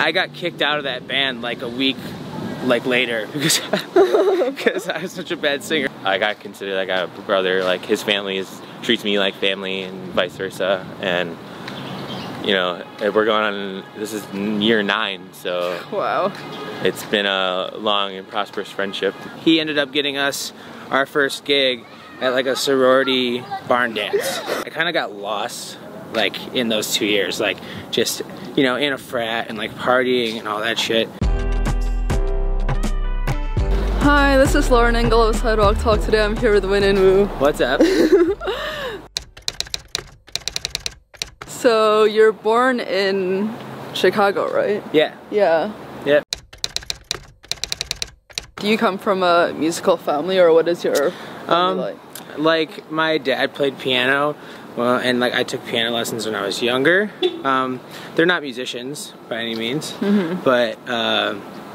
I got kicked out of that band like a week later because I was such a bad singer. I got considered like a brother, like his family treats me like family and vice versa, and you know, we're going on, this is year 9, so wow, it's been a long and prosperous friendship. He ended up getting us our first gig at like a sorority barn dance. I kind of got lost like in those 2 years, like just, you know, in a frat and like partying and all that shit. Hi, this is Lauren Engel of Sidewalk Talk. Today I'm here with Win and Woo. What's up? So you're born in Chicago, right? Yeah. Yeah. Yep. Do you come from a musical family, or what is your family like? Like my dad played piano, well, and like I took piano lessons when I was younger. They're not musicians by any means, but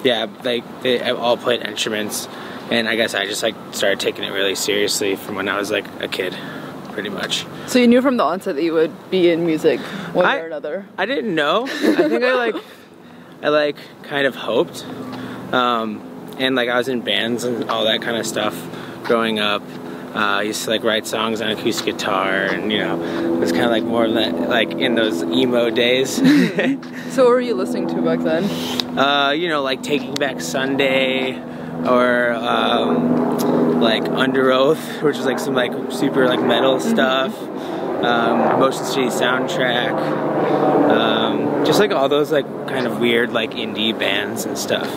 yeah, like they all played instruments, and I guess I just like started taking it really seriously from when I was like a kid, pretty much. So you knew from the onset that you would be in music one way or another? I didn't know. I think I kind of hoped, and like I was in bands and all that kind of stuff growing up. I used to like write songs on acoustic guitar, and you know, it was kind of like more of that, like in those emo days. So what were you listening to back then? You know, like Taking Back Sunday, or like Under Oath, which is like some like super like metal stuff. Motion City Soundtrack, just like all those like kind of weird like indie bands and stuff.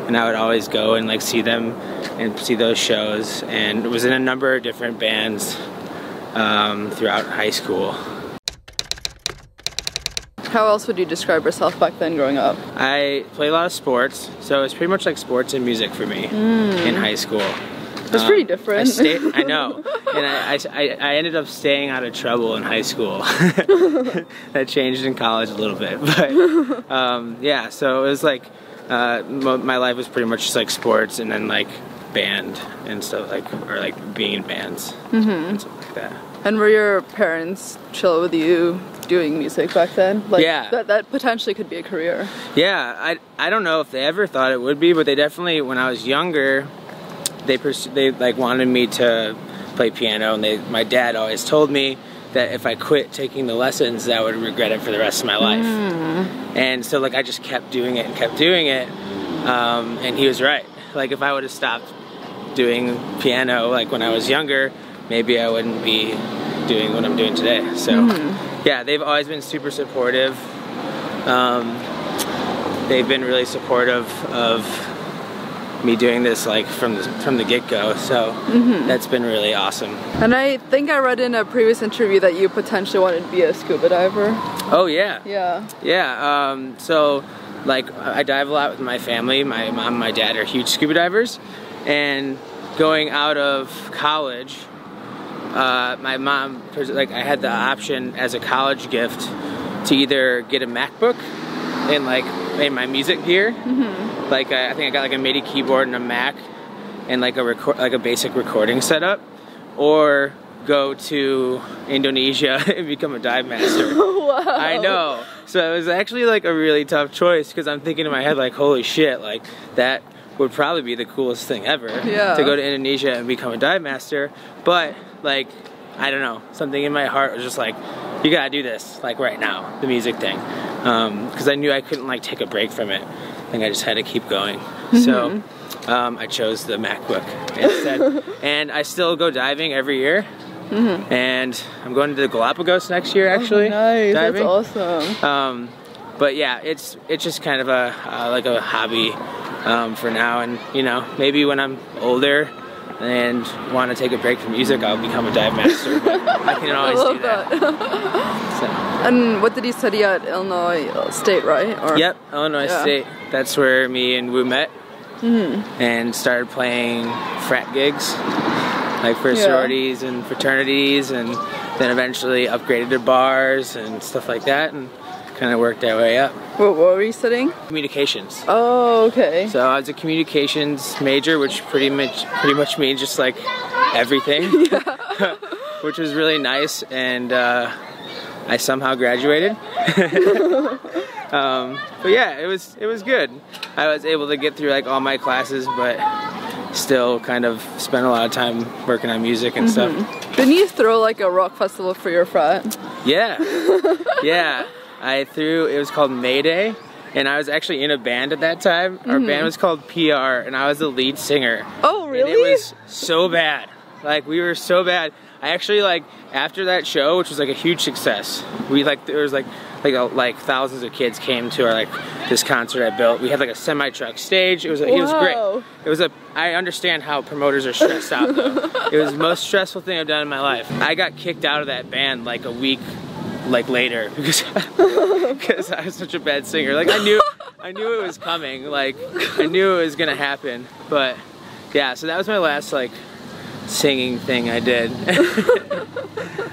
And I would always go and like see them and see those shows, and was in a number of different bands throughout high school. How else would you describe yourself back then growing up? I played a lot of sports, so it was pretty much like sports and music for me in high school. That's pretty different. I know, and I ended up staying out of trouble in high school. That changed in college a little bit, but yeah, so it was like my life was pretty much just like sports and then like band and stuff, like, or like being in bands and stuff like that. And were your parents chill with you doing music back then? Like, yeah. That potentially could be a career. Yeah, I don't know if they ever thought it would be, but they definitely, when I was younger, they like wanted me to play piano, and my dad always told me that if I quit taking the lessons, I would regret it for the rest of my life. And so like I just kept doing it and kept doing it, and he was right. Like if I would have stopped doing piano like when I was younger, maybe I wouldn't be doing what I'm doing today. So yeah, they've always been super supportive. They've been really supportive of me doing this like from the get-go, so that's been really awesome. And I think I read in a previous interview that you potentially wanted to be a scuba diver. Oh yeah. Yeah. So like I dive a lot with my family. My mom and my dad are huge scuba divers, and going out of college, my mom, like I had the option as a college gift to either get a MacBook and like in my music gear. Like I think I got like a MIDI keyboard and a Mac and like a basic recording setup, or go to Indonesia and become a dive master. Wow. I know. So it was actually like a really tough choice, because I'm thinking in my head like, holy shit, like that would probably be the coolest thing ever, to go to Indonesia and become a dive master. But like, I don't know, something in my heart was just like, you gotta do this like right now, the music thing, because I knew I couldn't like take a break from it. I think I just had to keep going. So I chose the MacBook instead. And I still go diving every year. And I'm going to the Galapagos next year, actually. Oh, nice. Diving. That's awesome. But yeah, it's just kind of a like a hobby for now, and you know, maybe when I'm older and want to take a break from music, I'll become a dive master. But I can always do that. So. And what did you study at Illinois State, right? Or? Yep, Illinois State. That's where me and Woo met, and started playing frat gigs, like for sororities and fraternities, and then eventually upgraded to bars and stuff like that, and kind of worked our way up. What were you studying? Communications. Oh, okay. So I was a communications major, which pretty much means just like everything, which was really nice, and I somehow graduated. But yeah, it was good. I was able to get through like all my classes, but still kind of spent a lot of time working on music and stuff. Didn't you throw like a rock festival for your frat? Yeah, yeah. It was called Mayday, and I was actually in a band at that time. Our band was called PR, and I was the lead singer. Oh, really? And it was so bad. Like, we were so bad. I actually, like, after that show, which was like a huge success, there was like thousands of kids came to our this concert I built. We had like a semi-truck stage. It was great. I understand how promoters are stressed out though. It was the most stressful thing I've done in my life. I got kicked out of that band like a week later because I was such a bad singer. Like, I knew it was coming. Like, I knew it was gonna happen. But yeah, so that was my last like singing thing I did.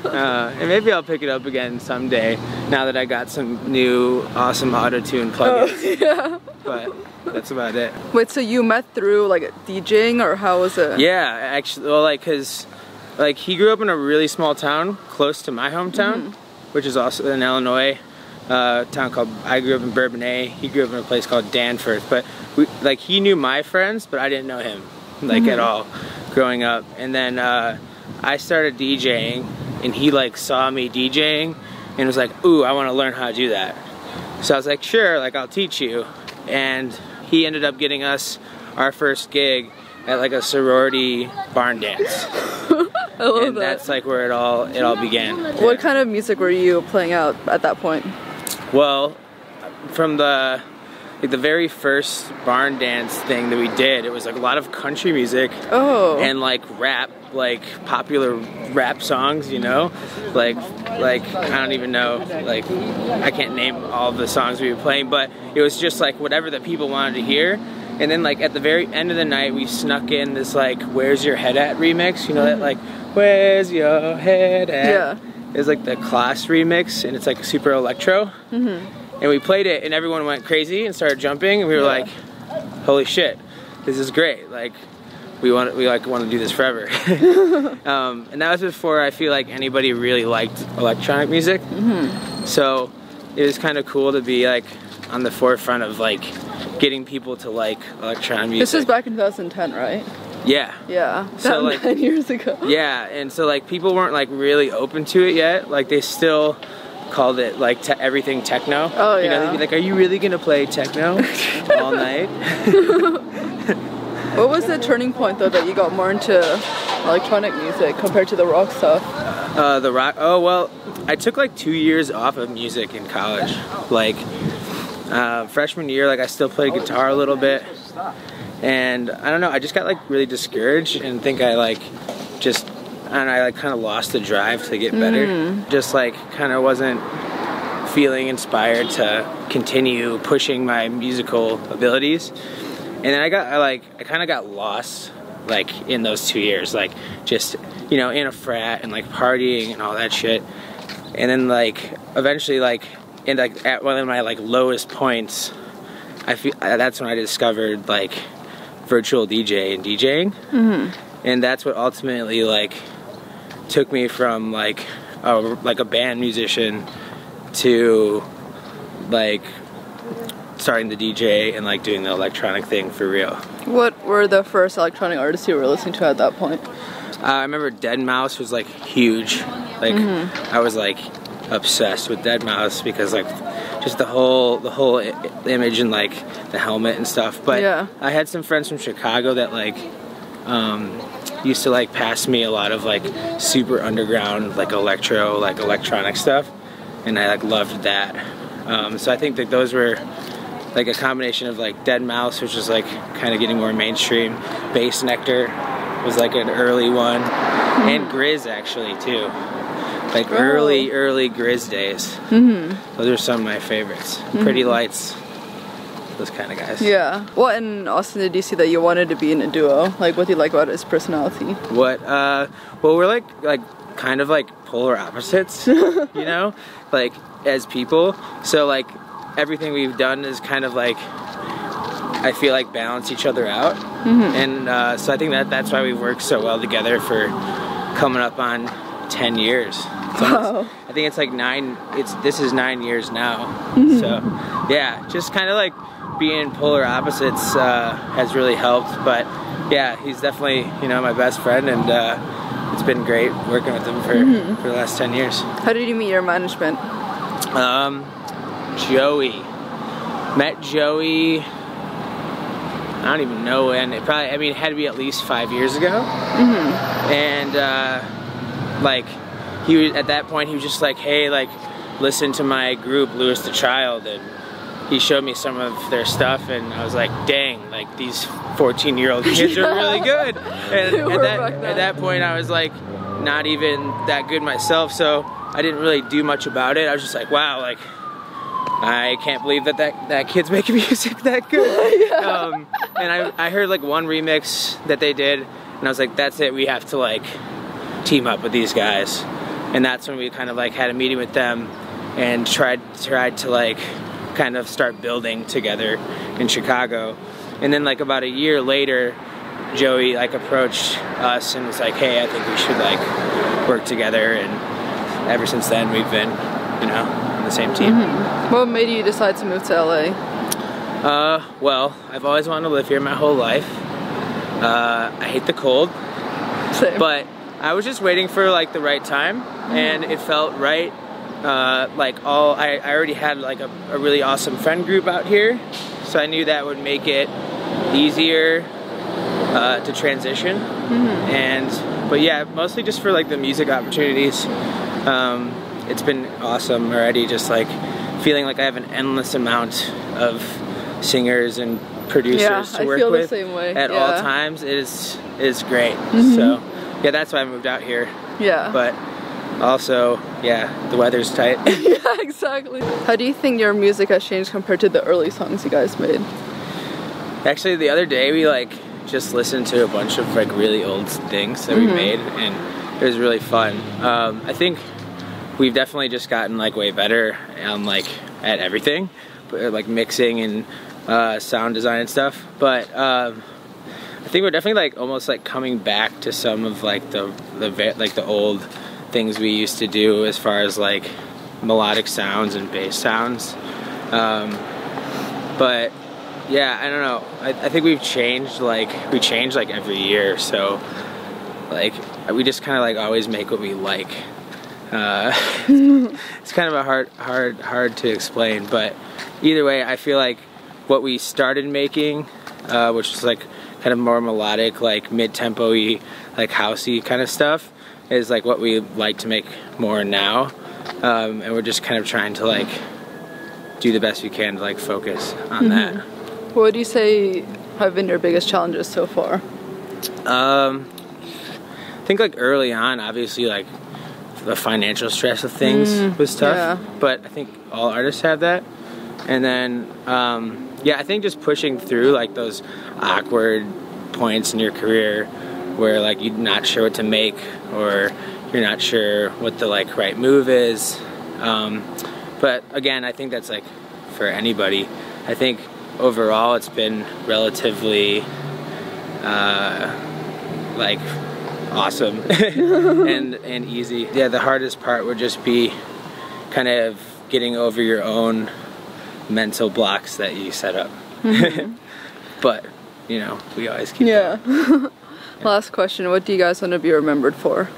And maybe I'll pick it up again someday now that I got some new awesome auto-tune plugins. Yeah. But that's about it. Wait, so you met through like DJing, or how was it? Yeah, actually, well, like, cause like he grew up in a really small town close to my hometown, which is also in Illinois. Town called, I grew up in Bourbonnais. He grew up in a place called Danforth. But he knew my friends, but I didn't know him like at all growing up. And then I started DJing, and he like saw me DJing and was like, ooh, I want to learn how to do that. So I was like, sure, like, I'll teach you. And he ended up getting us our first gig at like a sorority barn dance. I love that. That's like where it all began. What kind of music were you playing out at that point? Well, from the very first barn dance thing that we did, it was like a lot of country music and like rap, like popular rap songs, you know, like I don't even know, like I can't name all the songs we were playing, but it was just like whatever the people wanted to hear. And then like at the very end of the night, we snuck in this like "Where's Your Head At" remix, you know, that like "Where's Your Head At." Yeah. It's like the Class remix, and it's like super electro. And we played it, and everyone went crazy and started jumping, and we were like, "Holy shit, this is great! Like, we want to do this forever." And that was before I feel like anybody really liked electronic music. So it was kind of cool to be like on the forefront of like getting people to like electronic music. This was back in 2010, right? Yeah. Yeah. So like 9 years ago. Yeah, and so like people weren't like really open to it yet. Like they still called it like everything techno. Oh yeah. You know, they'd be like, "Are you really gonna play techno all night?" What was the turning point though that you got more into electronic music compared to the rock stuff? The rock. Oh well, I took like 2 years off of music in college. Like freshman year, like I still played guitar a little bit, and I don't know. I just got like really discouraged and think I like kind of lost the drive to get better. Just like kind of wasn't feeling inspired to continue pushing my musical abilities. And then I kind of got lost like in those 2 years, like just, you know, in a frat and like partying and all that shit. And then like eventually like at one of my like lowest points, I feel that's when I discovered like virtual DJ and DJing. And that's what ultimately like took me from like a band musician to like starting the DJ and like doing the electronic thing for real. What were the first electronic artists you were listening to at that point? I remember deadmau5 was like huge. Like I was like obsessed with deadmau5 because like just the whole image and like the helmet and stuff. But yeah. I had some friends from Chicago that like used to like pass me a lot of like super underground like electro, like electronic stuff, and I like loved that. So I think that those were like a combination of like deadmau5, which was like kind of getting more mainstream. Bass Nectar was like an early one, and Grizz actually too. Like early Grizz days. Those are some of my favorites. Pretty Lights, those kind of guys. Yeah. What in Austin did you see that you wanted to be in a duo? Like, what do you like about his personality? What? Well, we're like kind of like polar opposites, you know, like as people. So like everything we've done is kind of like, I feel like balance each other out. And so I think that's why we've worked so well together for coming up on 10 years. Wow. I think it's like this is 9 years now. So yeah, just kind of like being polar opposites has really helped. But yeah, he's definitely, you know, my best friend, and it's been great working with him for the last 10 years. How did you meet your management? Joey. Met Joey, I don't even know when. It probably, I mean, it had to be at least 5 years ago. And like, he was, at that point, he was just like, hey, like, listen to my group, Louis the Child, and he showed me some of their stuff, and I was like, dang, like, these 14-year-old kids are really good. And at that point, I was like, not even that good myself, so I didn't really do much about it. I was just like, wow, like, I can't believe that kid's making music that good. And I heard like one remix that they did, and I was like, that's it, we have to like team up with these guys. And that's when we kind of like had a meeting with them and tried to like kind of start building together in Chicago. And then like about a year later, Joey like approached us and was like, hey, I think we should like work together. And ever since then we've been, you know, on the same team. What made you decide to move to LA? Well, I've always wanted to live here my whole life. I hate the cold. Same. But I was just waiting for like the right time, and it felt right. Like I already had like a really awesome friend group out here, so I knew that would make it easier to transition. But yeah, mostly just for like the music opportunities. It's been awesome already, just like feeling like I have an endless amount of singers and producers to work with at all times. It is great. So yeah, that's why I moved out here. Yeah. But also, yeah, the weather's tight. Yeah, exactly. How do you think your music has changed compared to the early songs you guys made? Actually, the other day we like just listened to a bunch of like really old things that we made, and it was really fun. I think we've definitely just gotten like way better like at everything, like mixing and sound design and stuff. But I think we're definitely like almost like coming back to some of like the old things we used to do as far as like melodic sounds and bass sounds. But yeah, I don't know. I think we change like every year. So like we just kind of like always make what we like. It's kind of a hard to explain, but either way, I feel like what we started making, which was like kind of more melodic, like mid-tempo-y, like housey kind of stuff, is like what we like to make more now. And we're just kind of trying to like do the best we can to like focus on that. What do you say have been your biggest challenges so far? I think like early on, obviously like the financial stress of things was tough, but I think all artists have that. And then yeah, I think just pushing through like those awkward points in your career where like you're not sure what to make, or you're not sure what the like right move is. But again, I think that's like for anybody. I think overall it's been relatively like awesome and easy. Yeah, the hardest part would just be kind of getting over your own mental blocks that you set up. But you know, we always keep going. Last question, what do you guys want to be remembered for?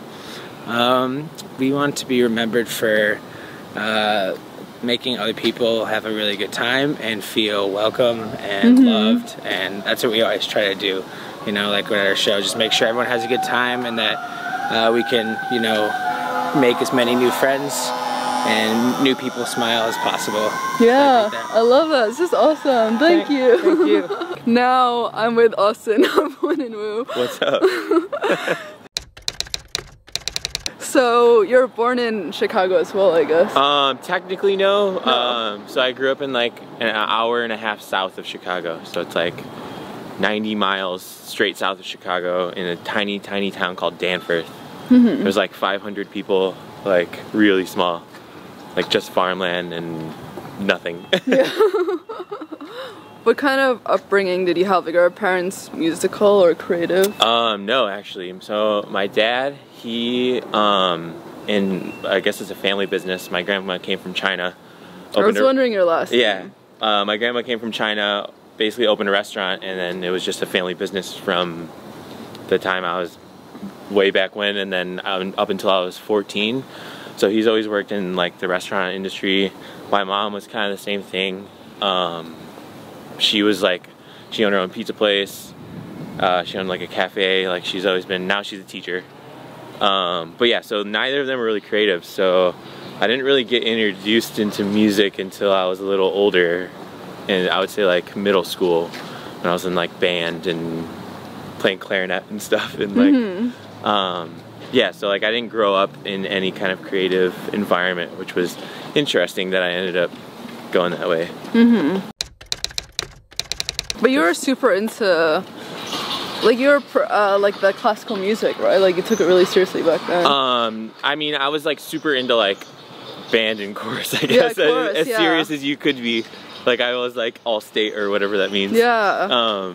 We want to be remembered for making other people have a really good time and feel welcome and loved, and that's what we always try to do. You know, like with our show, just make sure everyone has a good time, and that we can, you know, make as many new friends and new people smile as possible. Yeah, I love that. This is awesome. Thank you. Thank you. Now I'm with Austin of Winholt. What's up? So you're born in Chicago as well, I guess. Technically no. So I grew up in like an hour and a half south of Chicago. So it's like 90 miles straight south of Chicago in a tiny, tiny town called Danforth. There's like 500 people, like really small, like just farmland and nothing. What kind of upbringing did you have? Like, are your parents musical or creative? No, actually. So my dad, he in, I guess it's a family business. My grandma came from China. I was wondering your last name. Yeah. My grandma came from China, basically opened a restaurant, and then it was just a family business from the time I was way back when, and then up until I was 14. So he's always worked in like the restaurant industry. My mom was kind of the same thing. She was like, she owned her own pizza place. She owned like a cafe. Like she's always been, now she's a teacher. But yeah, so neither of them were really creative. So I didn't really get introduced into music until I was a little older. And I would say like middle school, when I was in like band and playing clarinet and stuff. And like, yeah, so like I didn't grow up in any kind of creative environment, which was interesting that I ended up going that way. But you were super into, like you were like the classical music, right? Like you took it really seriously back then. I mean, I was like super into like band and chorus, I guess. Yeah, chorus, as serious as you could be. Like I was like all state or whatever that means. Yeah.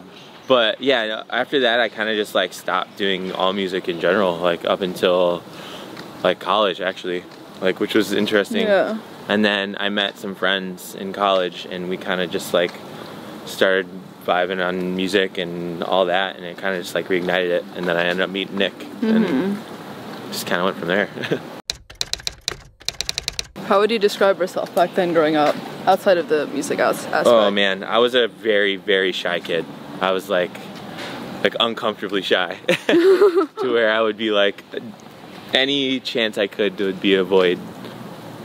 But yeah, after that I kind of just like stopped doing all music in general, like up until like college actually, like, which was interesting. Yeah. And then I met some friends in college and we kind of just like started vibing on music and all that, and it kind of just like reignited it, and then I ended up meeting Nick and just kind of went from there. How would you describe yourself back then growing up, outside of the music aspect? Oh man, I was a very, very shy kid. I was like uncomfortably shy to where I would be like, any chance I could would be avoid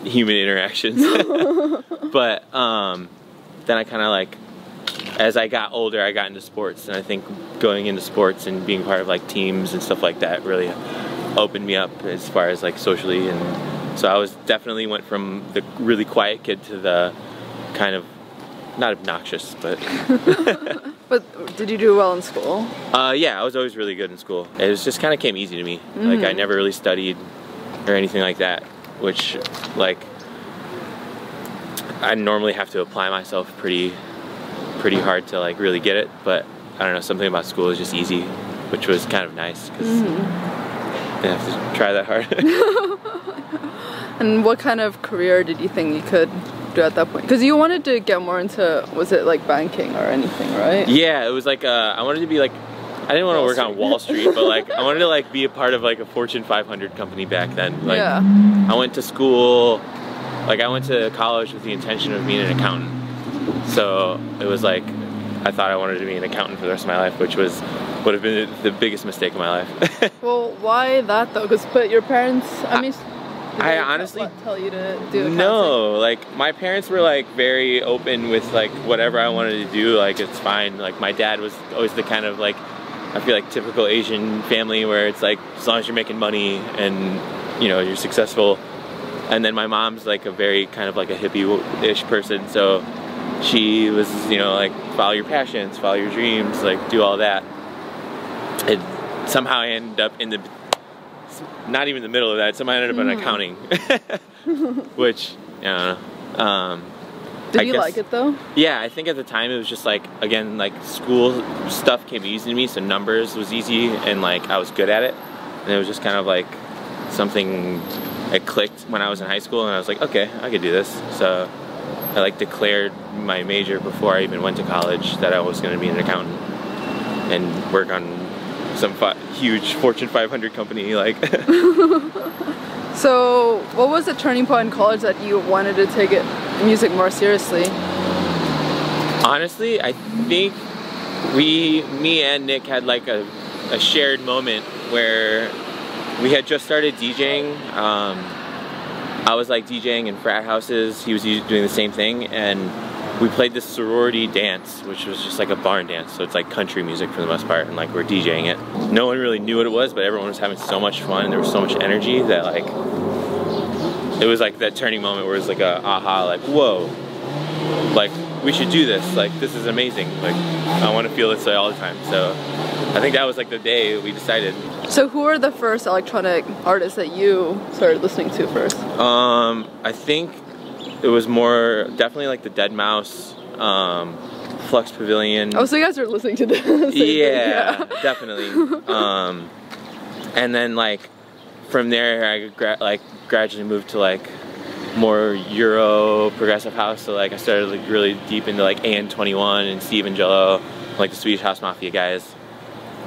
human interactions. But then I kind of like, as I got older, I got into sports, and I think going into sports and being part of like teams and stuff like that really opened me up as far as like socially. And so I was definitely went from the really quiet kid to the kind of, not obnoxious, but But did you do well in school? Yeah, I was always really good in school. It was just kind of came easy to me. Like I never really studied or anything like that, which like I normally have to apply myself pretty hard to like really get it, but I don't know, something about school is just easy, which was kind of nice because I didn't have to try that hard. And what kind of career did you think you could do at that point? Because you wanted to get more into, was it like banking or anything, right? Yeah, it was like I wanted to be like, I didn't want to work on Wall Street, but like I wanted to like be a part of like a Fortune 500 company back then. Like I went to school, like I went to college with the intention of being an accountant. So it was like, I thought I wanted to be an accountant for the rest of my life, which would have been the biggest mistake of my life. Well, why that though? Because your parents, I mean, I honestly tell you to do accounting? No, like my parents were like very open with like whatever I wanted to do, like it's fine. Like my dad was always the kind of like, I feel like typical Asian family where it's like, as long as you're making money and you know, you're successful. And then my mom's like a very kind of like a hippie-ish person, so she was, you know, like follow your passions, follow your dreams, like do all that. And somehow I ended up in the, not even the middle of that, somehow I ended up in accounting. Which, I don't know. Did you like it though? Yeah, I think at the time it was just like, again, like school stuff came easy to me, so numbers was easy and like I was good at it. And it was just kind of like something, it clicked when I was in high school and I was like, okay, I could do this. So I like declared my major before I even went to college that I was going to be an accountant and work on some huge Fortune 500 company. Like. So what was the turning point in college that you wanted to take music more seriously? Honestly, I think me and Nick had like a shared moment where we had just started DJing. I was like DJing in frat houses, he was doing the same thing, and we played this sorority dance, which was just like a barn dance, so it's like country music for the most part, and like we're DJing it. No one really knew what it was, but everyone was having so much fun, and there was so much energy that like, it was like that turning moment where it was like a aha, like whoa, like we should do this, like this is amazing, like I want to feel this way all the time. So I think that was like the day we decided. So who were the first electronic artists that you started listening to first? I think it was more definitely like the Dead Mouse, Flux Pavilion. Oh, so you guys are listening to this? Yeah, definitely. And then like from there I gradually moved to like more Euro progressive house. So like I started like really deep into like AN21 and Steve Angelo, like the Swedish House Mafia guys,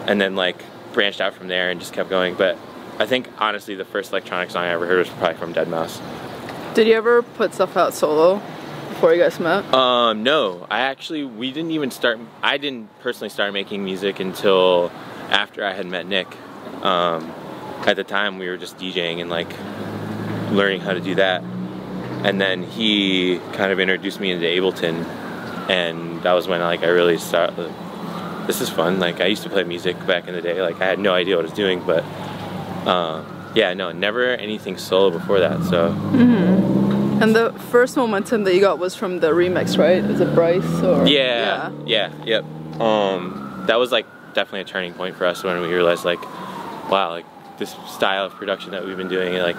and then like branched out from there and just kept going. But I think honestly the first electronic song I ever heard was probably from Deadmau5. Did you ever put stuff out solo before you guys met? No, I didn't personally start making music until after I had met Nick. At the time we were just DJing and like learning how to do that. And then he kind of introduced me into Ableton, and that was when like I really started, this is fun. Like I used to play music back in the day, like I had no idea what I was doing, but yeah, no, never anything solo before that, so. Mm-hmm. And the first momentum that you got was from the remix, right? Is it Bryce or? Yeah, yep. That was like definitely a turning point for us when we realized like, wow, like this style of production that we've been doing, like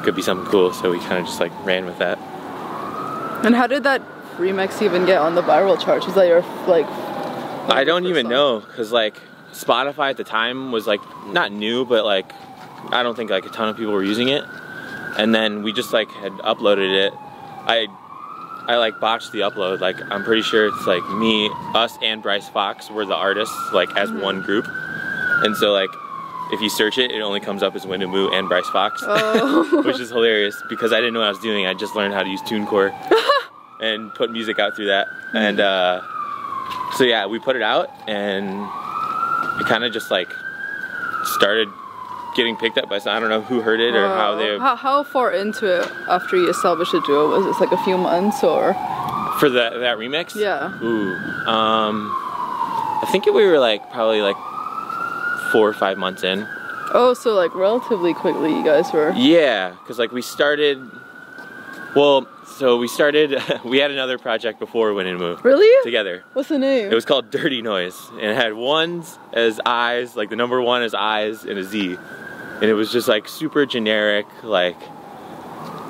could be something cool, so we kind of just like ran with that. And how did that remix even get on the viral charts? Was that your like I don't even know, because like Spotify at the time was like not new, but like I don't think like a ton of people were using it. And then we just like had uploaded it. I like botched the upload. Like I'm pretty sure it's like me, us, and Bryce Fox were the artists like as one group. And so like if you search it, it only comes up as Winholt and Bryce Fox, which is hilarious because I didn't know what I was doing. I just learned how to use TuneCore and put music out through that. And so yeah, we put it out, and it kind of just like started getting picked up by some, I don't know who heard it or how they. How far into it after you established a duo was this? Like a few months or? For that remix? Yeah. Ooh, I think we were like probably like 4 or 5 months in. Oh, so like relatively quickly you guys were. Yeah, because like we started. Well, so we started. We had another project before Winholt. Really? Together. What's the name? It was called Dirty Noise, and it had ones as eyes, like the number 1 as eyes and a Z, and it was just like super generic. Like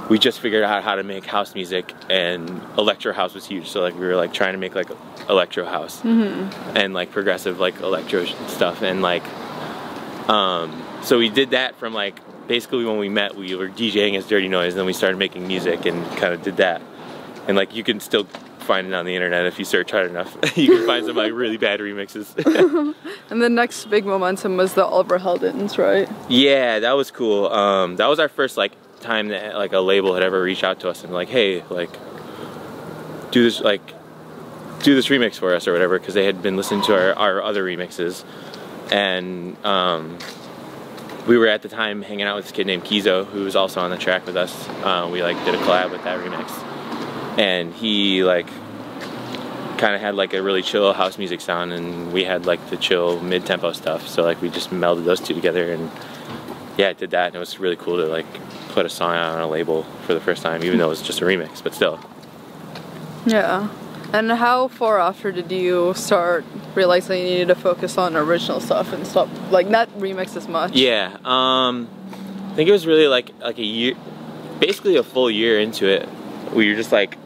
we just figured out how to make house music, and electro house was huge. So like we were like trying to make like electro house and like progressive like electro stuff, and like so we did that from like basically when we met we were DJing as Dirty Noise, and then we started making music and kind of did that. And like you can still find it on the internet if you search hard enough. You can find some like really bad remixes. And the next big momentum was the Oliver Heldens, right? Yeah, that was cool. That was our first like time that like a label had ever reached out to us and like, hey, like do this remix for us or whatever, because they had been listening to our other remixes. And we were at the time hanging out with this kid named Kizo, who was also on the track with us. We like did a collab with that remix, and he like kind of had like a really chill house music sound, and we had like the chill mid-tempo stuff. So like we just melded those two together, and yeah, did that, and it was really cool to like put a song out on a label for the first time, even though it was just a remix, but still. Yeah. And how far after did you start realizing you needed to focus on original stuff and stop, like, not remix as much? Yeah, I think it was really like a year, basically a full year into it. We were just like,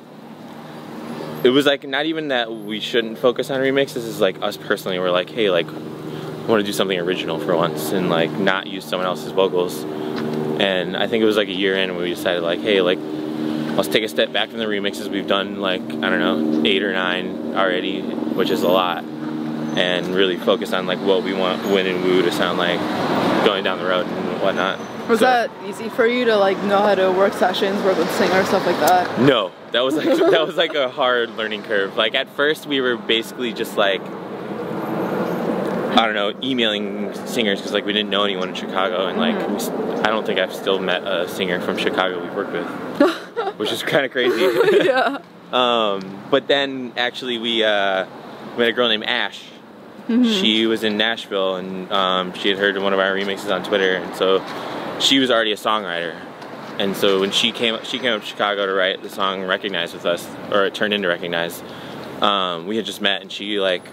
it was like not even that we shouldn't focus on remixes, it's like us personally were like, hey, like, I want to do something original for once and like not use someone else's vocals. And I think it was like a year in and we decided like, hey, like, let's take a step back from the remixes. We've done like, I don't know, 8 or 9 already, which is a lot, and really focus on like what we want Win and Woo to sound like going down the road and whatnot. Was that easy for you to like know how to work sessions, work with singers, stuff like that? No, that was like a hard learning curve. Like at first we were basically just like, I don't know, emailing singers because like we didn't know anyone in Chicago, and like I don't think I've still met a singer from Chicago we've worked with. Which is kind of crazy. Yeah. But then actually we met a girl named Ashe. She was in Nashville, and she had heard one of our remixes on Twitter, and so she was already a songwriter. And so when she came up to Chicago to write the song Recognize with us, or it turned into Recognize, we had just met, and she like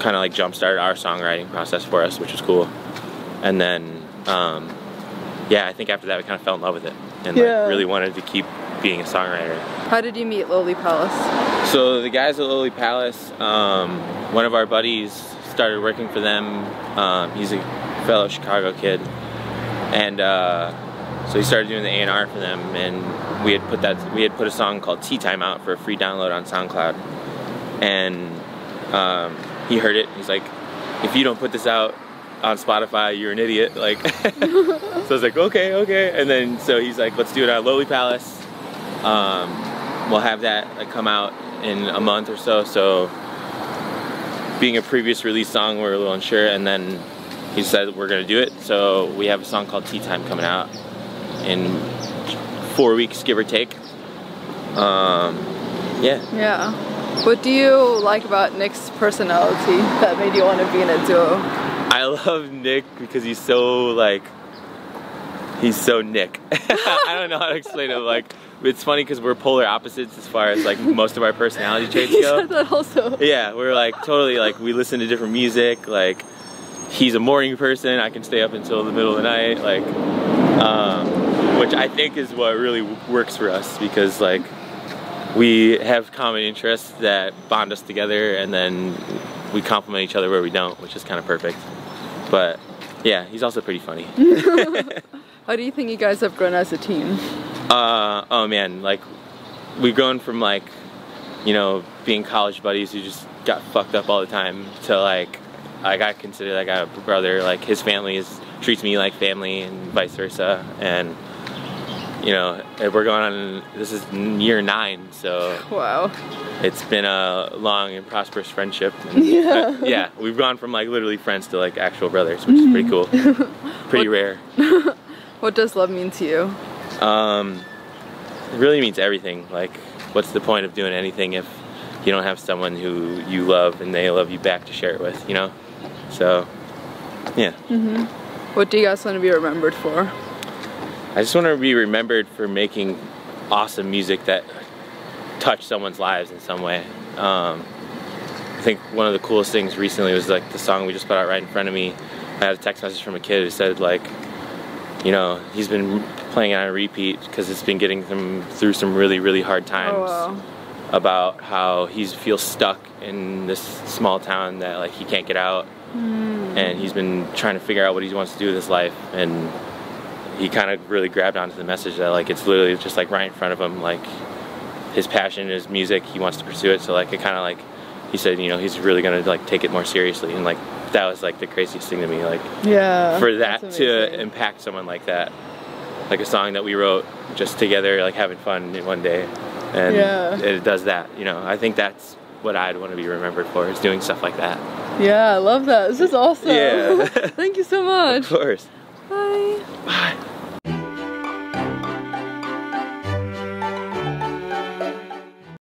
kind of like jump-started our songwriting process for us, which was cool. And then yeah, I think after that we kind of fell in love with it and like really wanted to keep being a songwriter. How did you meet Lowly Palace? So the guys at Lowly Palace, one of our buddies started working for them. He's a fellow Chicago kid, And so he started doing the A&R for them, and we had put a song called Tea Time out for a free download on SoundCloud, and he heard it. He's like, if you don't put this out on Spotify, you're an idiot. Like, so I was like, okay. And then so he's like, let's do it on Lowly Palace. We'll have that like come out in a month or so. So being a previous release song, we're a little unsure, and then he said we're gonna do it. So we have a song called Tea Time coming out in 4 weeks, give or take. Yeah. What do you like about Nick's personality that made you want to be in a duo? I love Nick because he's so Nick. I don't know how to explain it. Like, it's funny because we're polar opposites as far as like most of our personality traits go. He said that also. Yeah, we're like totally like we listen to different music. Like, he's a morning person. I can stay up until the middle of the night. Like, which I think is what really works for us because like we have common interests that bond us together, and then we complement each other where we don't, which is kind of perfect. But yeah, he's also pretty funny. How do you think you guys have grown as a team? Oh man, like we've grown from like, you know, being college buddies who just got fucked up all the time to like I consider that guy a brother. Like, his family treats me like family and vice versa, and you know, we're going on, this is year 9, so wow, it's been a long and prosperous friendship. And, yeah, we've gone from like literally friends to like actual brothers, which is pretty cool. Pretty rare. What does love mean to you? It really means everything. Like, what's the point of doing anything if you don't have someone who you love and they love you back to share it with, you know? So, yeah. What do you guys want to be remembered for? I just want to be remembered for making awesome music that touched someone's lives in some way. I think one of the coolest things recently was like the song we just put out right in front of me. I had a text message from a kid who said like, you know, he's been playing it on repeat because it's been getting him through some really, really hard times. Oh, wow. About how he feels stuck in this small town that like he can't get out, and he's been trying to figure out what he wants to do with his life, and he kind of really grabbed onto the message that like it's literally just like right in front of him, like his passion is music, he wants to pursue it, so like it kind of like he said, you know, he's really gonna like take it more seriously, and like that was like the craziest thing to me, like for that to impact someone like that, like a song that we wrote just together, like having fun in one day, and it does that, you know. I think that's what I'd want to be remembered for, is doing stuff like that. Yeah, I love that. This is awesome. Yeah. Thank you so much. Of course. Bye. Bye.